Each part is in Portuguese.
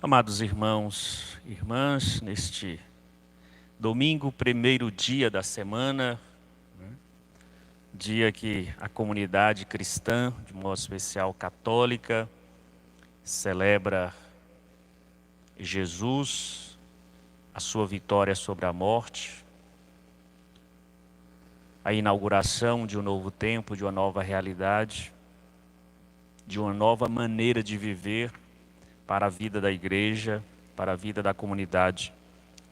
Amados irmãos e irmãs, neste domingo, primeiro dia da semana, dia que a comunidade cristã, de modo especial católica, celebra Jesus, a sua vitória sobre a morte, a inauguração de um novo tempo, de uma nova realidade, de uma nova maneira de viver para a vida da igreja, para a vida da comunidade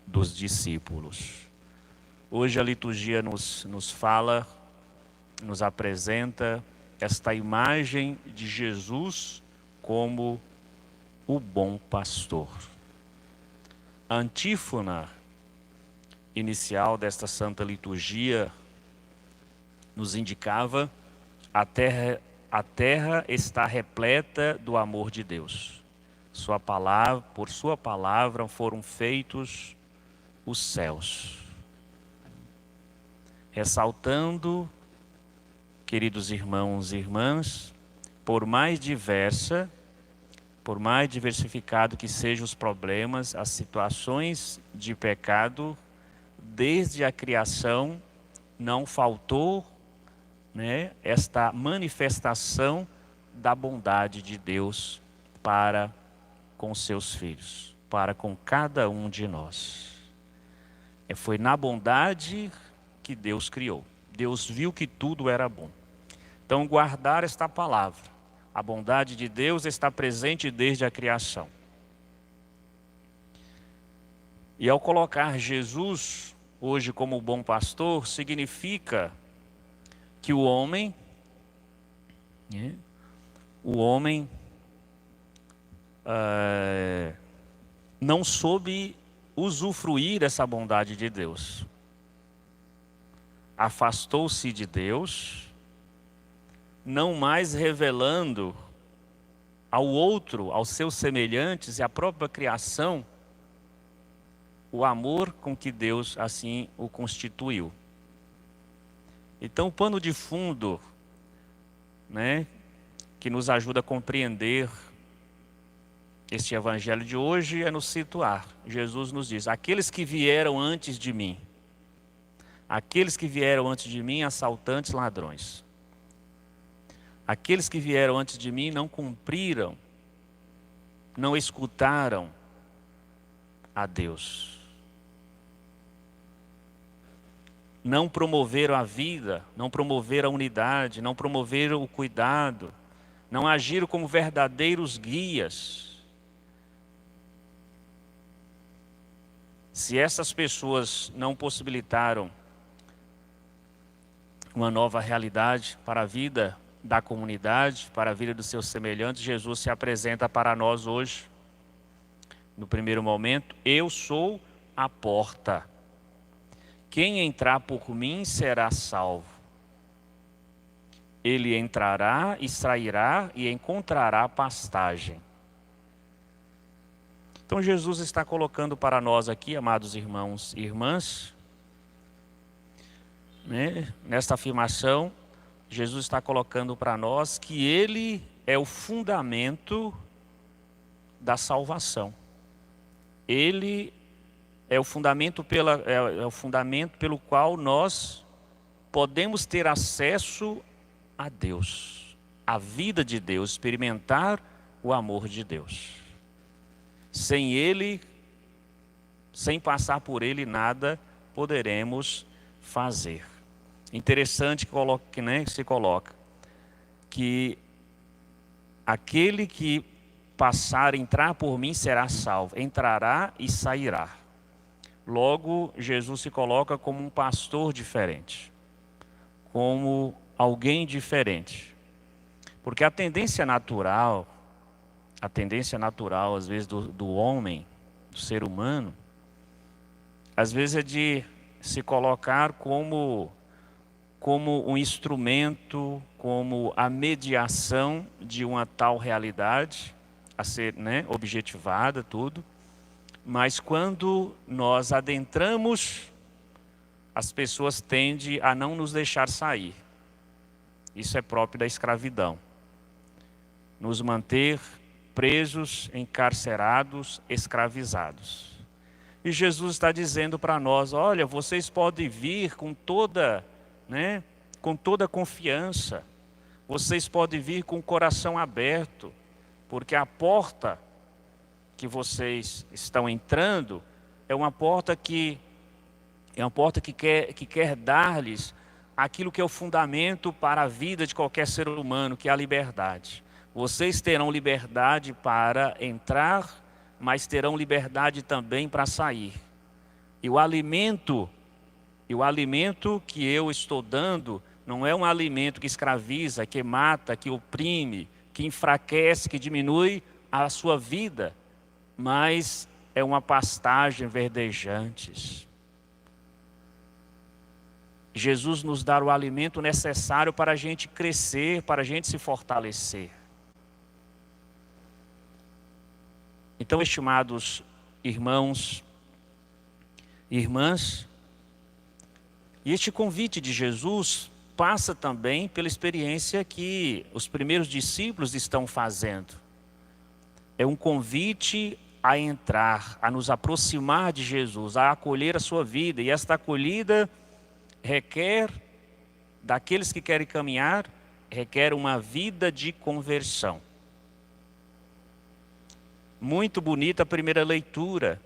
dos discípulos. Hoje a liturgia nos fala, nos apresenta esta imagem de Jesus como o bom pastor. A antífona inicial desta santa liturgia nos indicava: a terra está repleta do amor de Deus. Por sua palavra foram feitos os céus. Ressaltando, queridos irmãos e irmãs, por mais diversificado que sejam os problemas, as situações de pecado, desde a criação não faltou, esta manifestação da bondade de Deus para com seus filhos, para com cada um de nós. Foi na bondade que Deus criou. Deus viu que tudo era bom. Então, guardar esta palavra. A bondade de Deus está presente desde a criação. E ao colocar Jesus hoje como o bom pastor, significa que o homem não soube usufruir dessa bondade de Deus. Afastou-se de Deus, não mais revelando ao outro, aos seus semelhantes e à própria criação, o amor com que Deus assim o constituiu. Então, o pano de fundo, que nos ajuda a compreender este evangelho de hoje é nos situar. Jesus nos diz: aqueles que vieram antes de mim, assaltantes, ladrões. Aqueles que vieram antes de mim não cumpriram, não escutaram a Deus. Não promoveram a vida, não promoveram a unidade, não promoveram o cuidado, não agiram como verdadeiros guias. Se essas pessoas não possibilitaram uma nova realidade para a vida da comunidade, para a vida dos seus semelhantes, Jesus se apresenta para nós hoje. No primeiro momento: eu sou a porta. Quem entrar por mim será salvo. Ele entrará, extrairá e encontrará pastagem. Então Jesus está colocando para nós aqui, amados irmãos e irmãs, nesta afirmação, Jesus está colocando para nós que Ele é o fundamento da salvação. Ele é o fundamento pelo qual nós podemos ter acesso a Deus, a vida de Deus, experimentar o amor de Deus. Sem Ele, sem passar por Ele, nada poderemos fazer. Interessante que se coloca que aquele que entrar por mim será salvo, entrará e sairá. Logo, Jesus se coloca como um pastor diferente, como alguém diferente. Porque a tendência natural às vezes do homem, do ser humano, às vezes é de se colocar como um instrumento, como a mediação de uma tal realidade a ser objetivada, tudo. Mas quando nós adentramos, as pessoas tendem a não nos deixar sair. Isso é próprio da escravidão. Nos manter presos, encarcerados, escravizados. E Jesus está dizendo para nós, olha, vocês podem vir com toda confiança. Vocês podem vir com o coração aberto, porque a porta que vocês estão entrando é uma porta que quer dar-lhes aquilo que é o fundamento para a vida de qualquer ser humano, que é a liberdade. Vocês terão liberdade para entrar, mas terão liberdade também para sair. E o alimento que eu estou dando não é um alimento que escraviza, que mata, que oprime, que enfraquece, que diminui a sua vida, mas é uma pastagem verdejante. Jesus nos dá o alimento necessário para a gente crescer, para a gente se fortalecer. Então, estimados irmãos e irmãs, e este convite de Jesus passa também pela experiência que os primeiros discípulos estão fazendo. É um convite a entrar, a nos aproximar de Jesus, a acolher a sua vida. E esta acolhida requer, daqueles que querem caminhar, requer uma vida de conversão. Muito bonita a primeira leitura,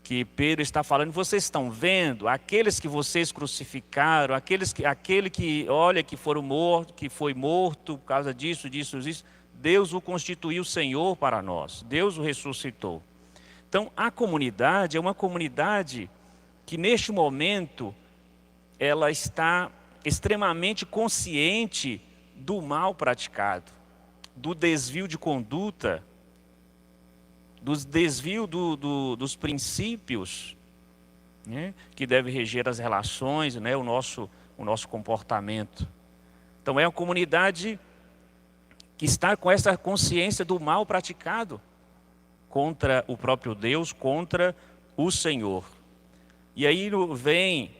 que Pedro está falando, vocês estão vendo, aqueles que vocês crucificaram, aquele que, olha, que foi morto por causa disso, Deus o constituiu Senhor para nós, Deus o ressuscitou. Então, a comunidade é uma comunidade que neste momento, ela está extremamente consciente do mal praticado, do desvio de conduta, dos desvios dos princípios, né, que deve reger as relações, né, o nosso comportamento. Então é uma comunidade que está com essa consciência do mal praticado contra o próprio Deus, contra o Senhor. E aí vem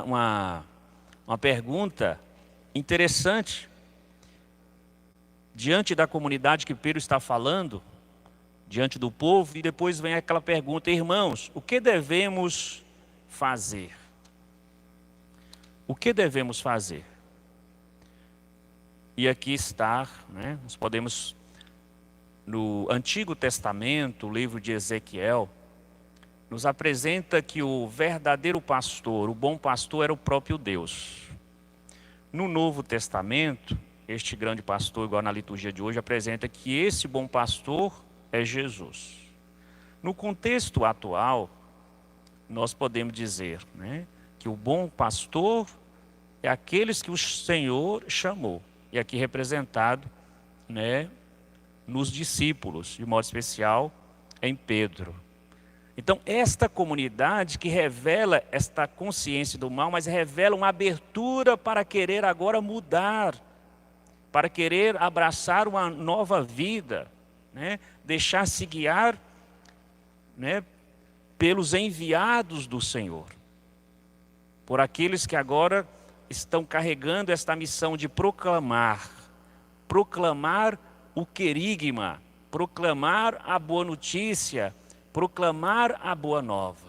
uma pergunta interessante diante da comunidade que Pedro está falando, diante do povo, e depois vem aquela pergunta, irmãos, o que devemos fazer? O que devemos fazer? E aqui está, né, nós podemos, no Antigo Testamento, o livro de Ezequiel, nos apresenta que o verdadeiro pastor, o bom pastor, era o próprio Deus. No Novo Testamento, este grande pastor, igual na liturgia de hoje, apresenta que esse bom pastor é Jesus. No contexto atual, nós podemos dizer, né, que o bom pastor é aqueles que o Senhor chamou. E aqui representado, né, nos discípulos, de modo especial em Pedro. Então, esta comunidade que revela esta consciência do mal, mas revela uma abertura para querer agora mudar, para querer abraçar uma nova vida, né? Deixar-se guiar, né, pelos enviados do Senhor, por aqueles que agora estão carregando esta missão de proclamar o querigma, proclamar a boa notícia, proclamar a boa nova,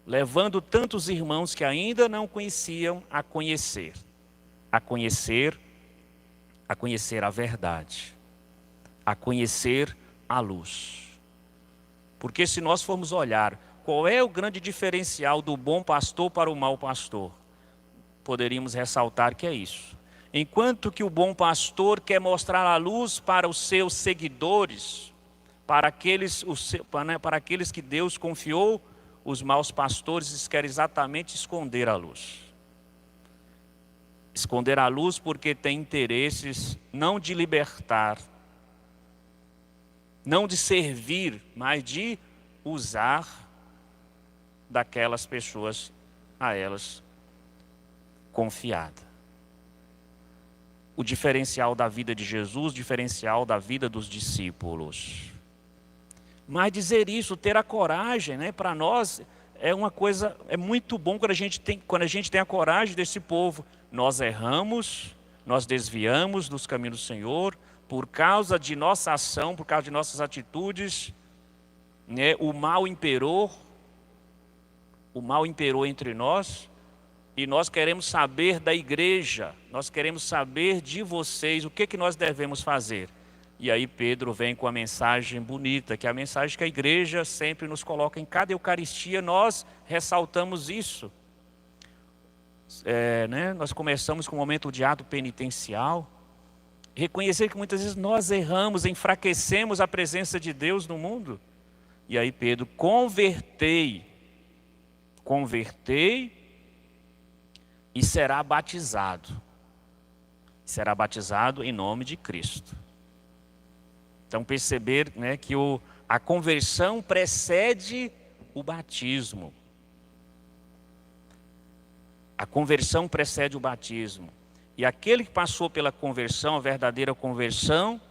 levando tantos irmãos que ainda não conheciam a conhecer a verdade, a conhecer a luz. Porque se nós formos olhar qual é o grande diferencial do bom pastor para o mau pastor, poderíamos ressaltar que é isso. Enquanto que o bom pastor quer mostrar a luz para os seus seguidores, para aqueles que Deus confiou, os maus pastores querem exatamente esconder a luz. Esconder a luz porque tem interesses não de libertar, não de servir, mas de usar daquelas pessoas a elas confiada. O diferencial da vida de Jesus, diferencial da vida dos discípulos. Mas dizer isso, ter a coragem, né, para nós é uma coisa, é muito bom quando a gente tem a coragem desse povo. Nós erramos, nós desviamos dos caminhos do Senhor, por causa de nossa ação, por causa de nossas atitudes, né, o mal imperou entre nós, e nós queremos saber da igreja, nós queremos saber de vocês, o que nós devemos fazer. E aí Pedro vem com a mensagem bonita, que é a mensagem que a igreja sempre nos coloca em cada Eucaristia, nós ressaltamos isso. Nós começamos com um momento de ato penitencial, reconhecer que muitas vezes nós erramos, enfraquecemos a presença de Deus no mundo. E aí Pedro, convertei e será batizado. Será batizado em nome de Cristo. Então perceber, né, que a conversão precede o batismo. A conversão precede o batismo. E aquele que passou pela conversão, a verdadeira conversão,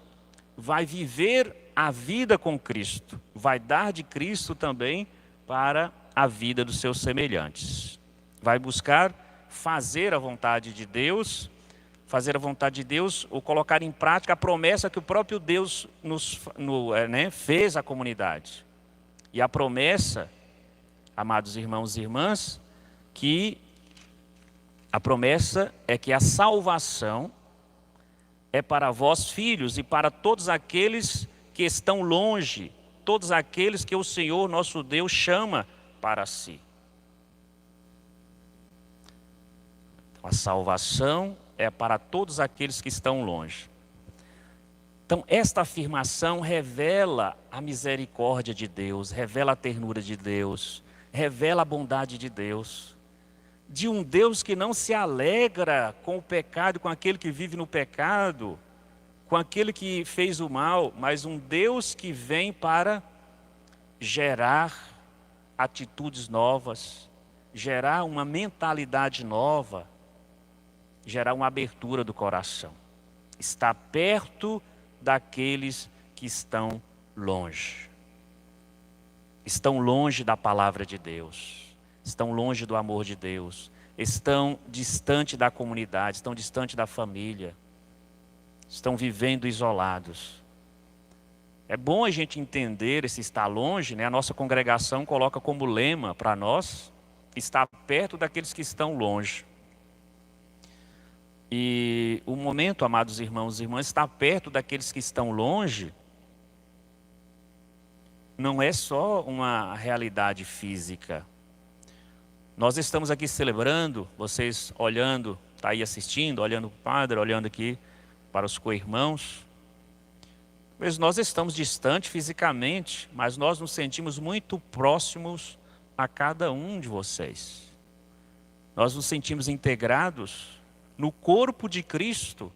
vai viver a vida com Cristo. Vai dar de Cristo também para a vida dos seus semelhantes. Vai buscar fazer a vontade de Deus, ou colocar em prática a promessa que o próprio Deus fez à comunidade. E a promessa, amados irmãos e irmãs, a promessa é que a salvação é para vós filhos e para todos aqueles que estão longe, todos aqueles que o Senhor nosso Deus chama para si. A salvação é para todos aqueles que estão longe. Então, esta afirmação revela a misericórdia de Deus, revela a ternura de Deus, revela a bondade de Deus. De um Deus que não se alegra com o pecado, com aquele que vive no pecado, com aquele que fez o mal, mas um Deus que vem para gerar atitudes novas, gerar uma mentalidade nova, gerar uma abertura do coração. Está perto daqueles que estão longe. Estão longe da palavra de Deus. Estão longe do amor de Deus. Estão distante da comunidade, estão distante da família. Estão vivendo isolados. É bom a gente entender esse estar longe, né? A nossa congregação coloca como lema para nós, estar perto daqueles que estão longe. E o momento, amados irmãos e irmãs, estar perto daqueles que estão longe, não é só uma realidade física. Nós estamos aqui celebrando, vocês olhando, está aí assistindo, olhando para o padre, olhando aqui para os co-irmãos. Mas nós estamos distantes fisicamente, mas nós nos sentimos muito próximos a cada um de vocês. Nós nos sentimos integrados no corpo de Cristo,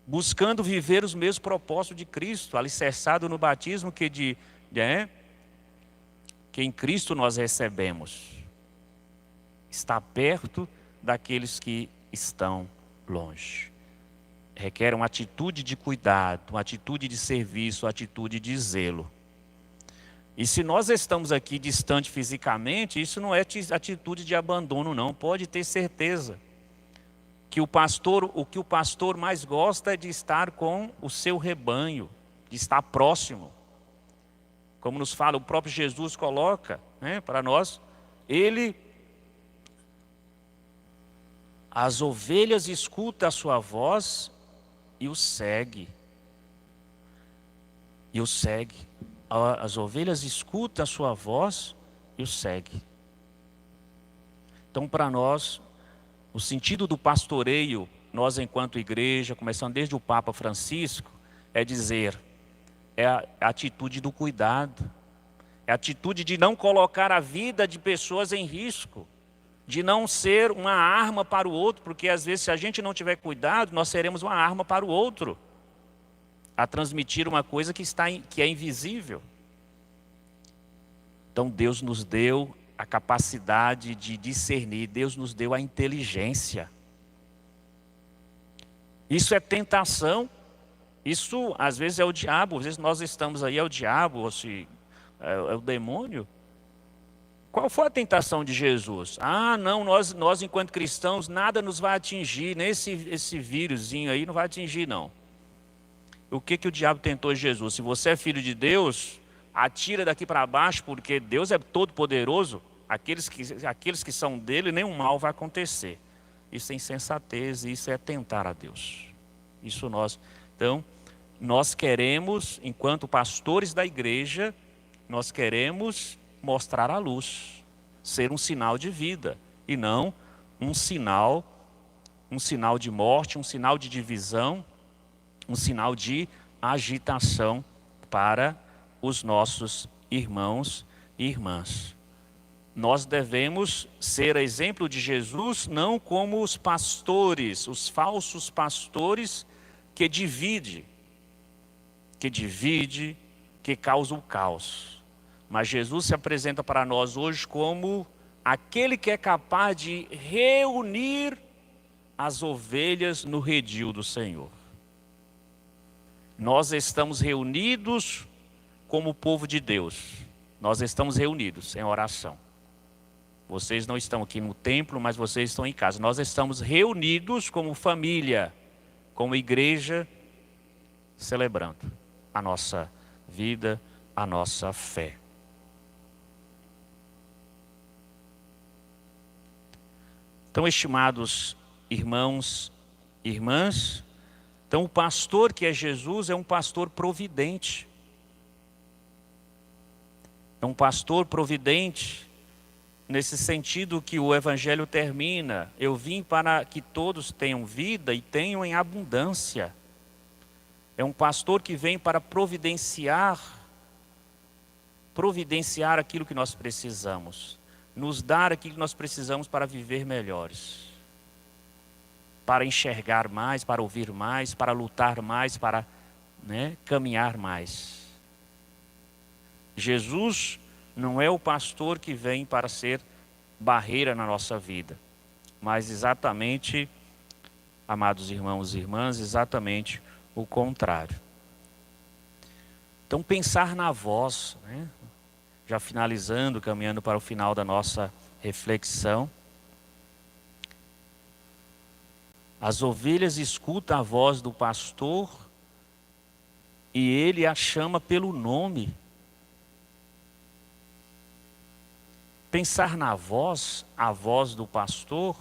buscando viver os mesmos propósitos de Cristo, alicerçado no batismo que em Cristo nós recebemos. Está perto daqueles que estão longe. Requer uma atitude de cuidado, uma atitude de serviço, uma atitude de zelo. E se nós estamos aqui distante fisicamente, isso não é atitude de abandono, não. Pode ter certeza que o que o pastor mais gosta é de estar com o seu rebanho, de estar próximo. Como nos fala, o próprio Jesus coloca, né, para nós, as ovelhas escutam a sua voz e o segue. As ovelhas escutam a sua voz e o segue. Então, para nós, o sentido do pastoreio, nós enquanto igreja, começando desde o Papa Francisco, é dizer, é a atitude do cuidado, é a atitude de não colocar a vida de pessoas em risco, de não ser uma arma para o outro, porque às vezes se a gente não tiver cuidado, nós seremos uma arma para o outro, a transmitir uma coisa que é invisível. Então Deus nos deu a capacidade de discernir, Deus nos deu a inteligência. Isso é tentação, isso às vezes é o diabo, às vezes nós estamos aí, é o diabo, ou se é o demônio. Qual foi a tentação de Jesus? Não, nós enquanto cristãos, nada nos vai atingir, nem esse vírusinho aí não vai atingir não. O que que o diabo tentou Jesus? Se você é filho de Deus, atira daqui para baixo, porque Deus é todo poderoso. Aqueles que são dele, nenhum mal vai acontecer. Isso é insensatez, isso é tentar a Deus. Então, nós queremos, enquanto pastores da igreja, nós queremos mostrar a luz, ser um sinal de vida, e não um sinal de morte, um sinal de divisão, um sinal de agitação para os nossos irmãos e irmãs. Nós devemos ser exemplo de Jesus, não como os pastores, os falsos pastores que divide, que causam o caos. Mas Jesus se apresenta para nós hoje como aquele que é capaz de reunir as ovelhas no redil do Senhor. Nós estamos reunidos como povo de Deus. Nós estamos reunidos em oração. Vocês não estão aqui no templo, mas vocês estão em casa. Nós estamos reunidos como família, como igreja, celebrando a nossa vida, a nossa fé. Então, estimados irmãos e irmãs, então o pastor que é Jesus é um pastor providente. É um pastor providente, nesse sentido que o Evangelho termina. Eu vim para que todos tenham vida e tenham em abundância. É um pastor que vem para providenciar aquilo que nós precisamos. Nos dar aquilo que nós precisamos para viver melhores. Para enxergar mais, para ouvir mais, para lutar mais, para caminhar mais. Jesus não é o pastor que vem para ser barreira na nossa vida, mas exatamente, amados irmãos e irmãs, exatamente o contrário. Então, pensar na voz, já finalizando, caminhando para o final da nossa reflexão. As ovelhas escutam a voz do pastor e ele a chama pelo nome. Pensar na voz, a voz do pastor,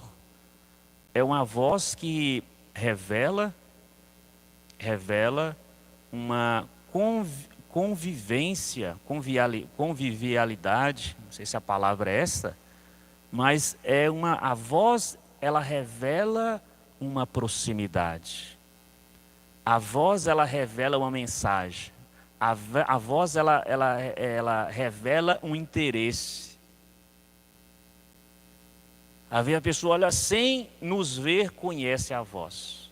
é uma voz que revela uma convivialidade, não sei se a palavra é essa, mas a voz, ela revela uma proximidade. A voz, ela revela uma mensagem. A voz, ela revela um interesse. A pessoa olha sem nos ver, conhece a voz.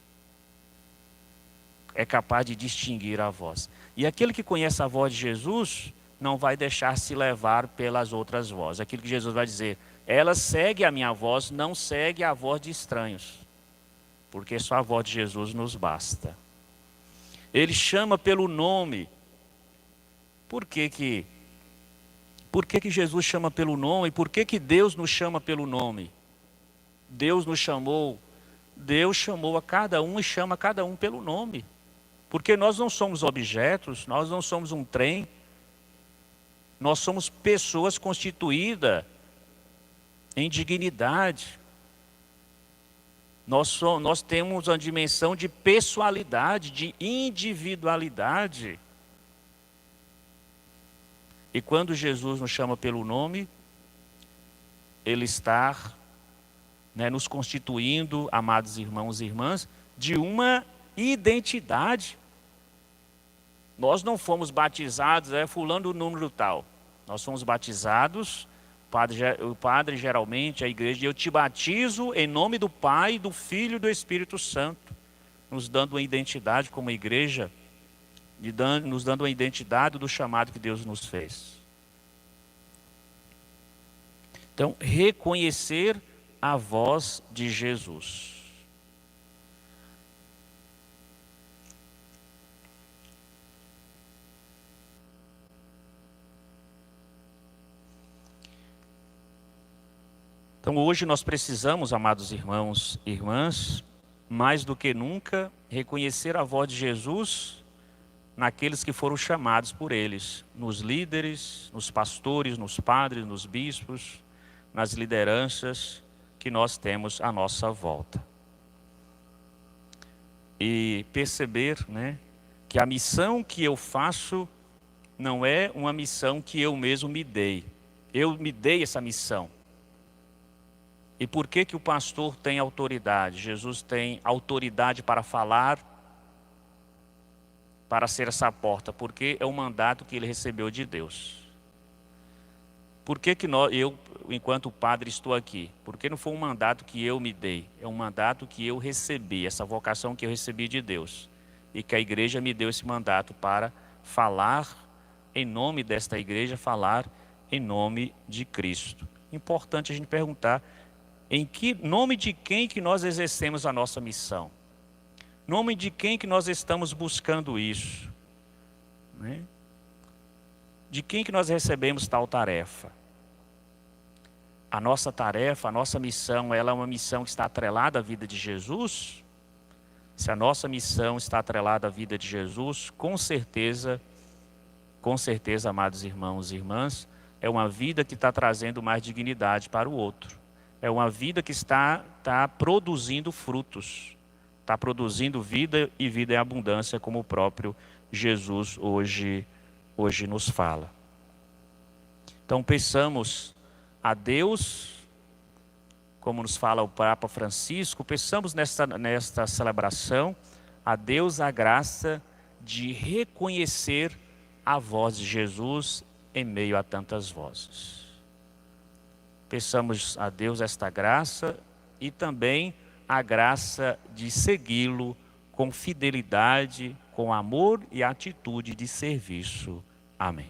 É capaz de distinguir a voz. E aquele que conhece a voz de Jesus não vai deixar se levar pelas outras vozes. Aquilo que Jesus vai dizer, ela segue a minha voz, não segue a voz de estranhos. Porque só a voz de Jesus nos basta. Ele chama pelo nome. Por que que Jesus chama pelo nome? Por que Deus nos chama pelo nome? Deus chamou a cada um e chama a cada um pelo nome. Porque nós não somos objetos, nós não somos um trem. Nós somos pessoas constituídas em dignidade. Nós temos uma dimensão de pessoalidade, de individualidade. E quando Jesus nos chama pelo nome, Ele está nos constituindo, amados irmãos e irmãs, de uma identidade. Nós não fomos batizados, fulano do número tal. Nós fomos batizados, o padre geralmente, a igreja, eu te batizo em nome do Pai, do Filho e do Espírito Santo, nos dando uma identidade como igreja, nos dando uma identidade do chamado que Deus nos fez. Então, reconhecer a voz de Jesus. Então hoje nós precisamos, amados irmãos e irmãs, mais do que nunca, reconhecer a voz de Jesus naqueles que foram chamados por eles, nos líderes, nos pastores, nos padres, nos bispos, nas lideranças que nós temos à nossa volta. E perceber, né, que a missão que eu faço não é uma missão que eu mesmo me dei. Eu me dei essa missão. E por que que o pastor tem autoridade? Jesus tem autoridade para falar, para ser essa porta, porque é um mandato que ele recebeu de Deus. Por que que eu, enquanto padre, estou aqui? Porque não foi um mandato que eu me dei, é um mandato que eu recebi, essa vocação que eu recebi de Deus. E que a igreja me deu esse mandato para falar em nome desta igreja, falar em nome de Cristo. Importante a gente perguntar, em que nome de quem que nós exercemos a nossa missão? Nome de quem que nós estamos buscando isso? Né? De quem que nós recebemos tal tarefa? A nossa tarefa, a nossa missão, ela é uma missão que está atrelada à vida de Jesus? Se a nossa missão está atrelada à vida de Jesus, com certeza, amados irmãos e irmãs, é uma vida que está trazendo mais dignidade para o outro. É uma vida que está produzindo frutos. Está produzindo vida e vida em abundância, como o próprio Jesus hoje nos fala. Então peçamos a Deus, como nos fala o Papa Francisco, peçamos nesta celebração a Deus a graça de reconhecer a voz de Jesus em meio a tantas vozes. Peçamos a Deus esta graça e também a graça de segui-lo com fidelidade, com amor e atitude de serviço. Amém.